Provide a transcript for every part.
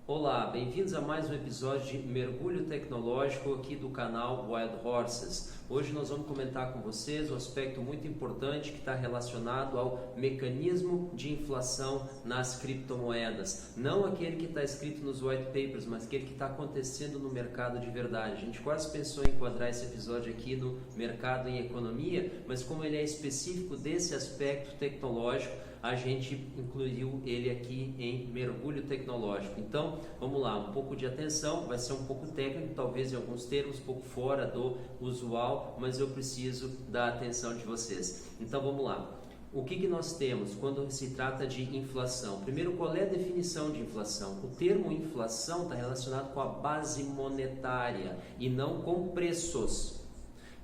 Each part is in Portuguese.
Olá, bem-vindos a mais um episódio de Mergulho Tecnológico aqui do canal Wild Horses. Hoje nós vamos comentar com vocês um aspecto muito importante que está relacionado ao mecanismo de inflação nas criptomoedas. Não aquele que está escrito nos white papers, mas aquele que está acontecendo no mercado de verdade. A gente quase pensou em enquadrar esse episódio aqui no mercado em economia, mas como ele é específico desse aspecto tecnológico, a gente incluiu ele aqui em mergulho tecnológico. Então, vamos lá, um pouco de atenção, vai ser um pouco técnico, talvez em alguns termos, um pouco fora do usual, mas eu preciso da atenção de vocês. Então, vamos lá. O que nós temos quando se trata de inflação? Primeiro, qual é a definição de inflação? O termo inflação está relacionado com a base monetária e não com preços.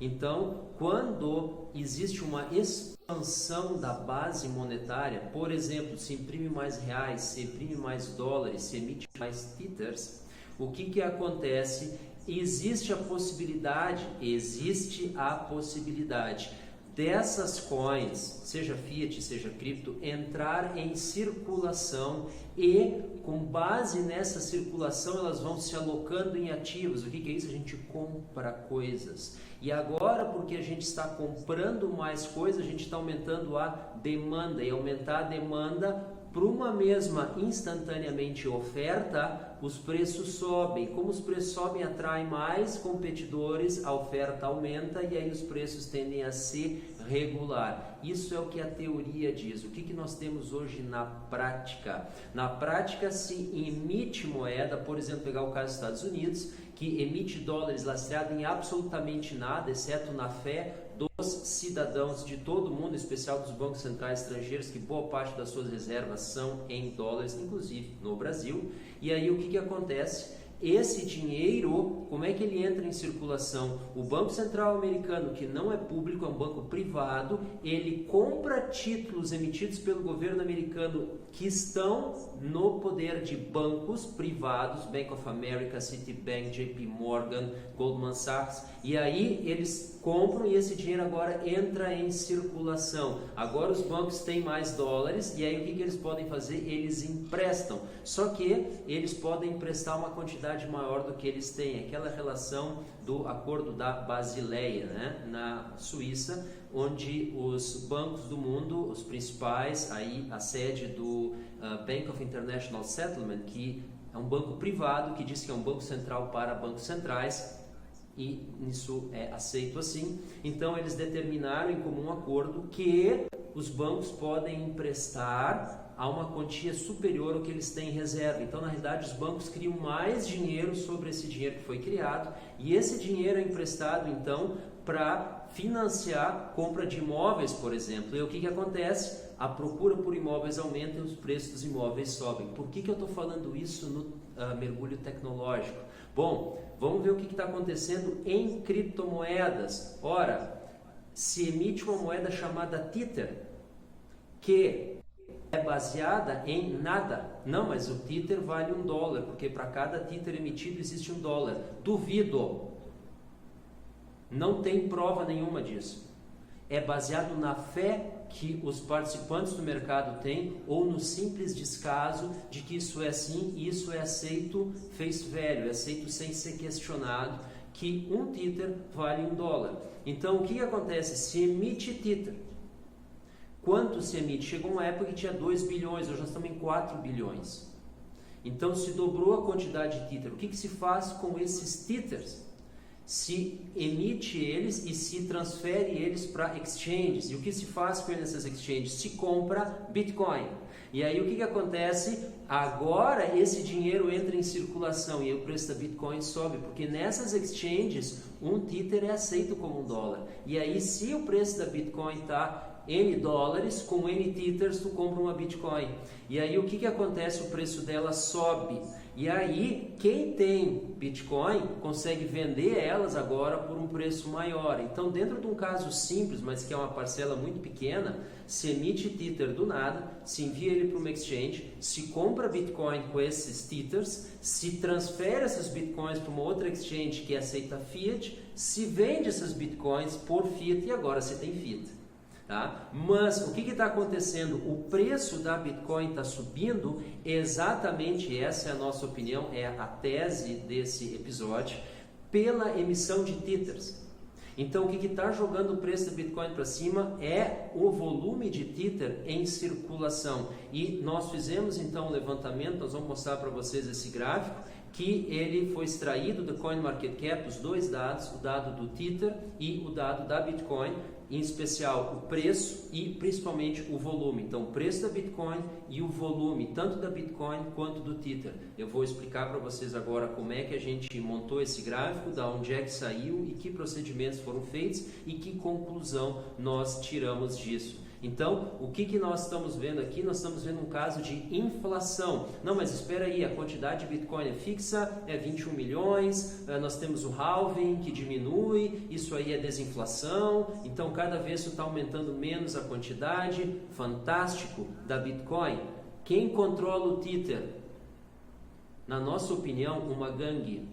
Então, quando existe uma expansão da base monetária, por exemplo, se imprime mais reais, se imprime mais dólares, se emite mais tethers, o que acontece? Existe a possibilidade dessas coins, seja fiat, seja cripto, entrar em circulação e, com base nessa circulação, elas vão se alocando em ativos. O que é isso? A gente compra coisas. E agora, porque a gente está comprando mais coisas, a gente está aumentando a demanda. E aumentar a demanda para uma mesma instantaneamente oferta, os preços sobem. Como os preços sobem, atrai mais competidores, a oferta aumenta e aí os preços tendem a se regular. Isso é o que a teoria diz. O que nós temos hoje na prática? Na prática se emite moeda, por exemplo, pegar o caso dos Estados Unidos, que emite dólares lastreado em absolutamente nada, exceto na fé dos cidadãos de todo o mundo, em especial dos bancos centrais estrangeiros, que boa parte das suas reservas são em dólares, inclusive no Brasil. E aí o que acontece? Esse dinheiro, como é que ele entra em circulação? O Banco Central americano, que não é público, é um banco privado, ele compra títulos emitidos pelo governo americano que estão no poder de bancos privados, Bank of America, Citibank, JP Morgan, Goldman Sachs, e aí eles compram e esse dinheiro agora entra em circulação. Agora os bancos têm mais dólares e aí o que eles podem fazer? Eles emprestam, só que eles podem emprestar uma quantidade maior do que eles têm. Aquela relação do acordo da Basileia, né? Na Suíça, onde os bancos do mundo, os principais, aí a sede do Bank of International Settlement, que é um banco privado que diz que é um banco central para bancos centrais, e isso é aceito assim. Então eles determinaram em comum acordo que os bancos podem emprestar a uma quantia superior ao que eles têm em reserva. Então, na realidade, os bancos criam mais dinheiro sobre esse dinheiro que foi criado, e esse dinheiro é emprestado, então, para financiar compra de imóveis, por exemplo. E o que acontece? A procura por imóveis aumenta e os preços dos imóveis sobem. Por que eu estou falando isso no mergulho tecnológico? Bom, vamos ver o que está acontecendo em criptomoedas. Ora, se emite uma moeda chamada Tether, que é baseada em nada. Não, mas o Tether vale $1, porque para cada Tether emitido existe $1. Duvido. Não tem prova nenhuma disso. É baseado na fé que os participantes do mercado têm ou no simples descaso de que isso é assim e isso é aceito face value, é aceito sem ser questionado, que um Tether vale $1. Então, o que acontece? Se emite Tether. Quanto se emite? Chegou uma época que tinha 2 bilhões, hoje nós estamos em 4 bilhões. Então se dobrou a quantidade de Tether. O que se faz com esses Tethers? Se emite eles e se transfere eles para exchanges. E o que se faz com eles nessas exchanges? Se compra Bitcoin. E aí o que acontece? Agora esse dinheiro entra em circulação e o preço da Bitcoin sobe, porque nessas exchanges um Tether é aceito como $1. E aí se o preço da Bitcoin está N dólares, com N Tethers tu compra uma Bitcoin. E aí o que acontece? O preço dela sobe. E aí quem tem Bitcoin consegue vender elas agora por um preço maior. Então, dentro de um caso simples, mas que é uma parcela muito pequena, se emite Tether do nada, se envia ele para uma exchange, se compra Bitcoin com esses Tethers, se transfere essas Bitcoins para uma outra exchange que aceita Fiat, se vende essas Bitcoins por Fiat e agora você tem Fiat. Tá? Mas o que está acontecendo? O preço da Bitcoin está subindo, exatamente essa é a nossa opinião, é a tese desse episódio, pela emissão de Tethers. Então, o que está jogando o preço da Bitcoin para cima é o volume de Tether em circulação. E nós fizemos então um levantamento, nós vamos mostrar para vocês esse gráfico, que ele foi extraído do CoinMarketCap, os dois dados, o dado do Tether e o dado da Bitcoin, em especial o preço e principalmente o volume. Então, o preço da Bitcoin e o volume, tanto da Bitcoin quanto do Tether. Eu vou explicar para vocês agora como é que a gente montou esse gráfico, da onde é que saiu e que procedimentos foram feitos e que conclusão nós tiramos disso. Então, o que nós estamos vendo aqui? Nós estamos vendo um caso de inflação. Não, mas espera aí, a quantidade de Bitcoin é fixa, é 21 milhões, nós temos o halving que diminui, isso aí é desinflação, então cada vez isso está aumentando menos a quantidade. Fantástico, da Bitcoin. Quem controla o Tether? Na nossa opinião, uma gangue.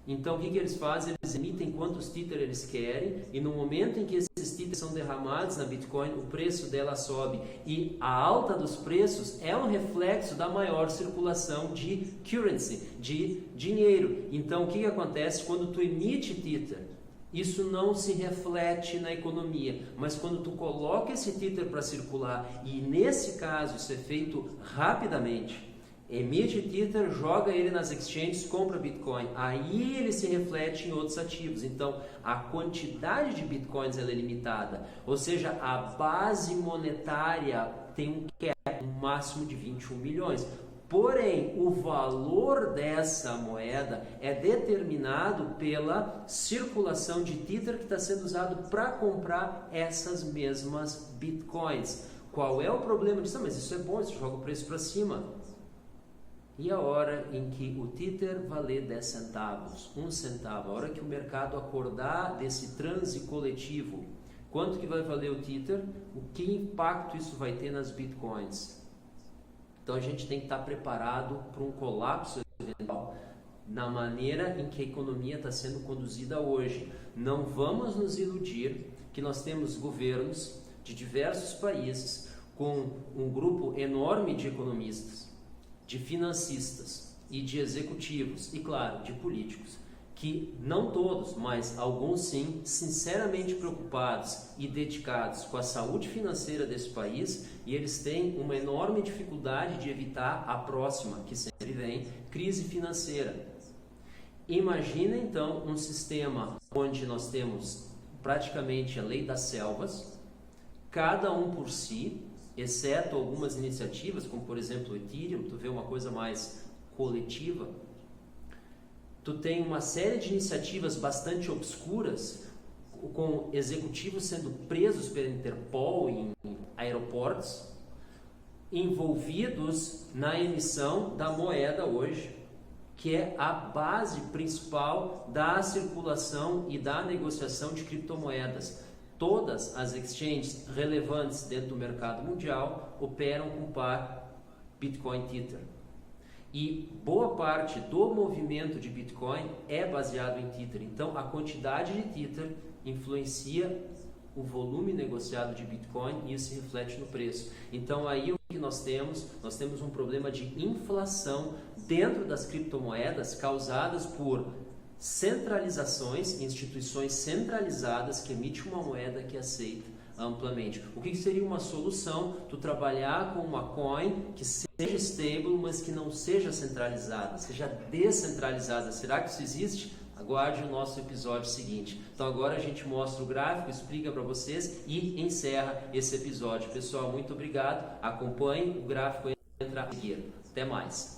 Então, o que eles fazem? Eles emitem quantos Tether eles querem e no momento em que esses Tether são derramados na Bitcoin, o preço dela sobe. E a alta dos preços é um reflexo da maior circulação de currency, de dinheiro. Então, o que acontece quando tu emite Tether? Isso não se reflete na economia, mas quando tu coloca esse Tether para circular, e nesse caso isso é feito rapidamente, emite Tether, joga ele nas exchanges, compra Bitcoin, aí ele se reflete em outros ativos. Então a quantidade de Bitcoins ela é limitada, ou seja, a base monetária tem um cap, um máximo de 21 milhões. Porém, o valor dessa moeda é determinado pela circulação de Tether que está sendo usado para comprar essas mesmas Bitcoins. Qual é o problema disso? Mas isso é bom, isso joga o preço para cima. E a hora em que o Tether valer 10 centavos, 1 centavo, a hora que o mercado acordar desse transe coletivo, quanto que vai valer o Tether? O que impacto isso vai ter nas Bitcoins? Então a gente tem que estar preparado para um colapso eventual na maneira em que a economia está sendo conduzida hoje. Não vamos nos iludir que nós temos governos de diversos países com um grupo enorme de economistas, de financistas e de executivos e, claro, de políticos, que não todos, mas alguns sim, sinceramente preocupados e dedicados com a saúde financeira desse país, e eles têm uma enorme dificuldade de evitar a próxima, que sempre vem, crise financeira. Imagina então um sistema onde nós temos praticamente a lei das selvas, cada um por si, exceto algumas iniciativas, como por exemplo o Ethereum, tu vê uma coisa mais coletiva. Tu tem uma série de iniciativas bastante obscuras, com executivos sendo presos pela Interpol em aeroportos, envolvidos na emissão da moeda hoje, que é a base principal da circulação e da negociação de criptomoedas. Todas as exchanges relevantes dentro do mercado mundial operam com par Bitcoin Tether. E boa parte do movimento de Bitcoin é baseado em Tether. Então, a quantidade de Tether influencia o volume negociado de Bitcoin e isso se reflete no preço. Então, aí o que nós temos um problema de inflação dentro das criptomoedas causadas por centralizações, instituições centralizadas que emitem uma moeda que aceita amplamente. O que seria uma solução? Tu trabalhar com uma coin que seja stable, mas que não seja centralizada, seja descentralizada. Será que isso existe? Aguarde o nosso episódio seguinte. Então agora a gente mostra o gráfico, explica para vocês e encerra esse episódio. Pessoal, muito obrigado. Acompanhe o gráfico entra a seguir. Até mais.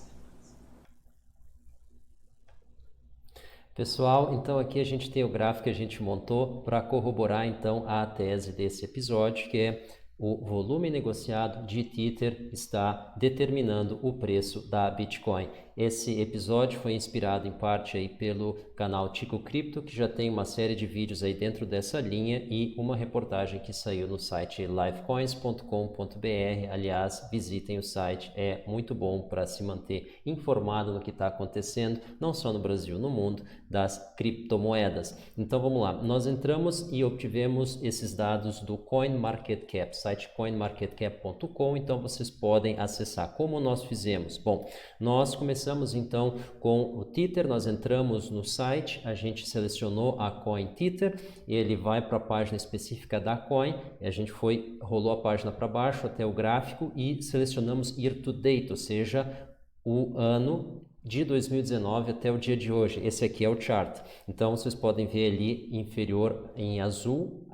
Pessoal, então aqui a gente tem o gráfico que a gente montou para corroborar então a tese desse episódio, que é O volume negociado de Tether está determinando o preço da Bitcoin. Esse episódio foi inspirado em parte aí pelo canal Tico Cripto, que já tem uma série de vídeos aí dentro dessa linha e uma reportagem que saiu no site livecoins.com.br. Aliás, visitem o site, é muito bom para se manter informado no que está acontecendo, não só no Brasil, no mundo, das criptomoedas. Então vamos lá, nós entramos e obtivemos esses dados do CoinMarketCap, site coinmarketcap.com, então vocês podem acessar. Como nós fizemos? Bom, nós começamos então com o Tether, nós entramos no site, a gente selecionou a Coin Tether, ele vai para a página específica da Coin, a gente rolou a página para baixo até o gráfico e selecionamos Year to Date, ou seja, o ano de 2019 até o dia de hoje. Esse aqui é o chart. Então vocês podem ver ali inferior em azul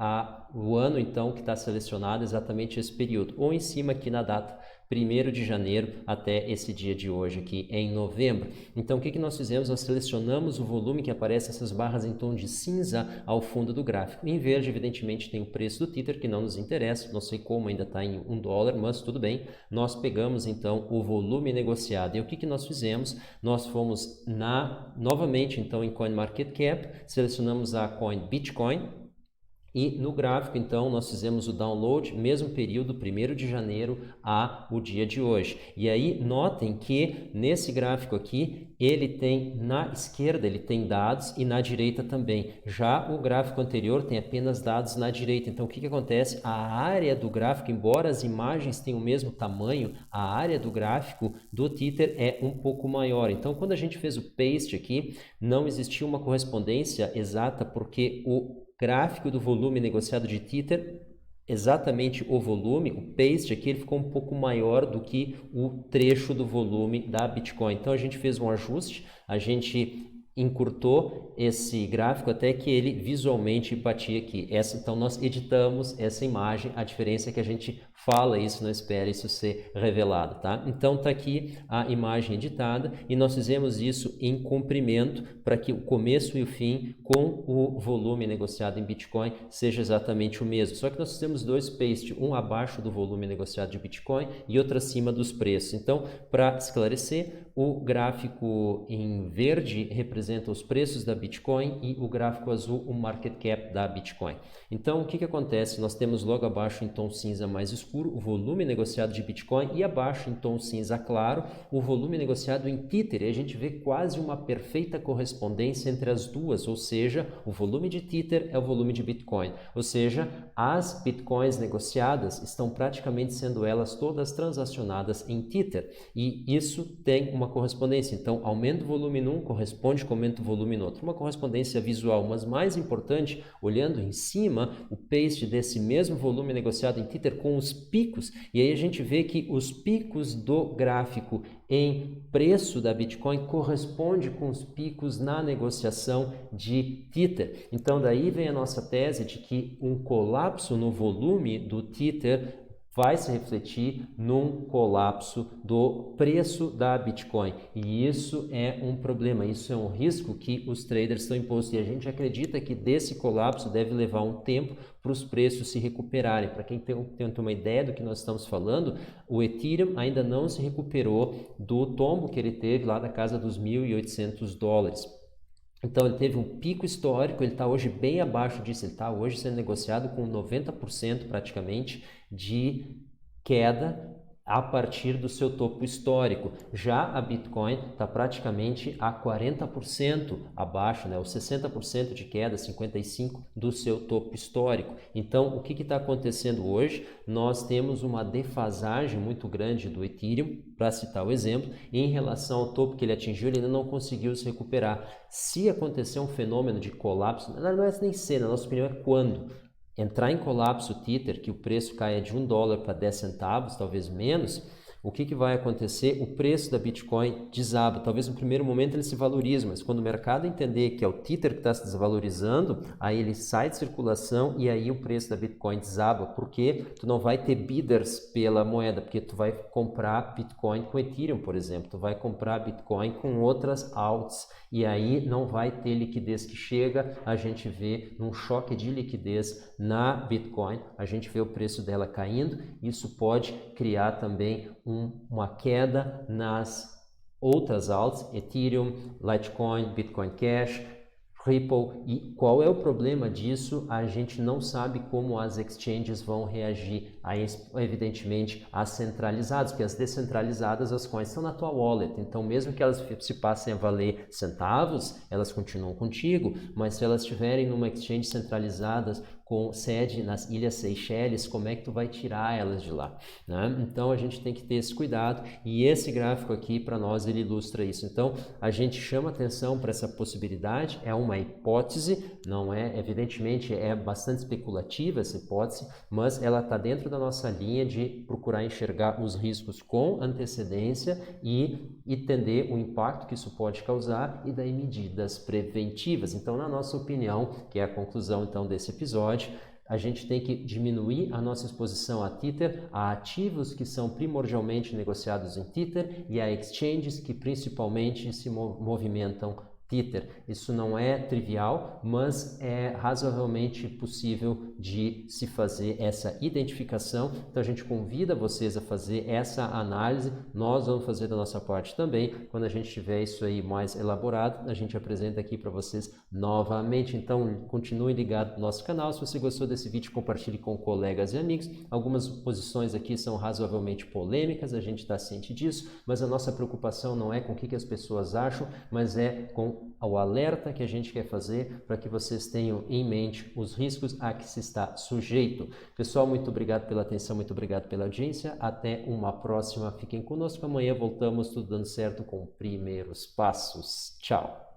o ano então que está selecionado exatamente esse período, ou em cima aqui na data 1º de janeiro até esse dia de hoje aqui em novembro. Então o que nós fizemos? Nós selecionamos o volume que aparece essas barras em tom de cinza ao fundo do gráfico. Em verde, evidentemente, tem o preço do Tether que não nos interessa, não sei como ainda está em $1, mas tudo bem. Nós pegamos então o volume negociado e o que nós fizemos? Nós fomos novamente então em CoinMarketCap, selecionamos a coin Bitcoin. E no gráfico, então, nós fizemos o download, mesmo período, 1º de janeiro a o dia de hoje. E aí, notem que nesse gráfico aqui, ele tem na esquerda, ele tem dados e na direita também. Já o gráfico anterior tem apenas dados na direita. Então, o que acontece? A área do gráfico, embora as imagens tenham o mesmo tamanho, a área do gráfico do Tether é um pouco maior. Então, quando a gente fez o paste aqui, não existia uma correspondência exata, porque o gráfico do volume negociado de Tether, exatamente o volume, o paste aqui, ele ficou um pouco maior do que o trecho do volume da Bitcoin. Então a gente fez um ajuste, a gente encurtou esse gráfico até que ele visualmente batia aqui. Então nós editamos essa imagem, a diferença é que a gente fala isso, não espera isso ser revelado, tá? Então tá aqui a imagem editada e nós fizemos isso em comprimento para que o começo e o fim com o volume negociado em Bitcoin seja exatamente o mesmo. Só que nós temos dois pastes, um abaixo do volume negociado de Bitcoin e outro acima dos preços. Então, para esclarecer, o gráfico em verde representa os preços da Bitcoin e o gráfico azul o market cap da Bitcoin. Então, o que acontece? Nós temos logo abaixo em tom cinza mais escuro o volume negociado de Bitcoin e abaixo em tom cinza claro o volume negociado em Tether. E a gente vê quase uma perfeita correspondência entre as duas, ou seja, o volume de Tether é o volume de Bitcoin. Ou seja, as Bitcoins negociadas estão praticamente sendo elas todas transacionadas em Tether. E isso tem uma correspondência. Então, aumento o volume num corresponde com aumento o volume no outro. Uma correspondência visual, mas mais importante, olhando em cima, o paste desse mesmo volume negociado em Tether com os picos. E aí a gente vê que os picos do gráfico em preço da Bitcoin corresponde com os picos na negociação de Tether. Então, daí vem a nossa tese de que um colapso no volume do Tether vai se refletir num colapso do preço da Bitcoin. E isso é um problema, isso é um risco que os traders estão impostos. E a gente acredita que desse colapso deve levar um tempo para os preços se recuperarem. Para quem tem uma ideia do que nós estamos falando, o Ethereum ainda não se recuperou do tombo que ele teve lá da casa dos $1.800. Então ele teve um pico histórico, ele está hoje bem abaixo disso, ele está hoje sendo negociado com 90% praticamente de queda a partir do seu topo histórico. Já a Bitcoin está praticamente a 40% abaixo, né? Os 60% de queda, 55% do seu topo histórico. Então, o que está acontecendo hoje? Nós temos uma defasagem muito grande do Ethereum, para citar o exemplo, em relação ao topo que ele atingiu, ele ainda não conseguiu se recuperar. Se acontecer um fenômeno de colapso, não é nem ser, na nossa opinião é quando entrar em colapso o Tether, que o preço caia de $1 para 10 centavos, talvez menos, o que vai acontecer? O preço da Bitcoin desaba. Talvez no primeiro momento ele se valorize, mas quando o mercado entender que é o Tether que está se desvalorizando, aí ele sai de circulação e aí o preço da Bitcoin desaba, porque tu não vai ter bidders pela moeda, porque tu vai comprar Bitcoin com Ethereum, por exemplo, tu vai comprar Bitcoin com outras alts, e aí não vai ter liquidez que chega, a gente vê um choque de liquidez na Bitcoin, a gente vê o preço dela caindo, isso pode criar também uma queda nas outras alts, Ethereum, Litecoin, Bitcoin Cash, Ripple. E qual é o problema disso? A gente não sabe como as exchanges vão reagir, evidentemente, às centralizadas, porque as descentralizadas, as coins estão na tua wallet, então mesmo que elas se passem a valer centavos, elas continuam contigo, mas se elas estiverem numa exchange centralizada com sede nas Ilhas Seychelles, como é que tu vai tirar elas de lá, né? Então a gente tem que ter esse cuidado, e esse gráfico aqui para nós ele ilustra isso. Então a gente chama atenção para essa possibilidade, é uma hipótese, não é, evidentemente é bastante especulativa essa hipótese, mas ela está dentro da nossa linha de procurar enxergar os riscos com antecedência e entender o impacto que isso pode causar e daí medidas preventivas. Então, na nossa opinião, que é a conclusão então desse episódio, a gente tem que diminuir a nossa exposição a Tether, a ativos que são primordialmente negociados em Tether e a exchanges que principalmente se movimentam Tether. Isso não é trivial, mas é razoavelmente possível de se fazer essa identificação. Então a gente convida vocês a fazer essa análise, nós vamos fazer da nossa parte também. Quando a gente tiver isso aí mais elaborado, a gente apresenta aqui para vocês novamente. Então continue ligado no nosso canal. Se você gostou desse vídeo, compartilhe com colegas e amigos. Algumas posições aqui são razoavelmente polêmicas, a gente está ciente disso, mas a nossa preocupação não é com o que as pessoas acham, mas é com o alerta que a gente quer fazer para que vocês tenham em mente os riscos a que se está sujeito. Pessoal, muito obrigado pela atenção, muito obrigado pela audiência. Até uma próxima. Fiquem conosco. Amanhã voltamos tudo dando certo com primeiros passos. Tchau.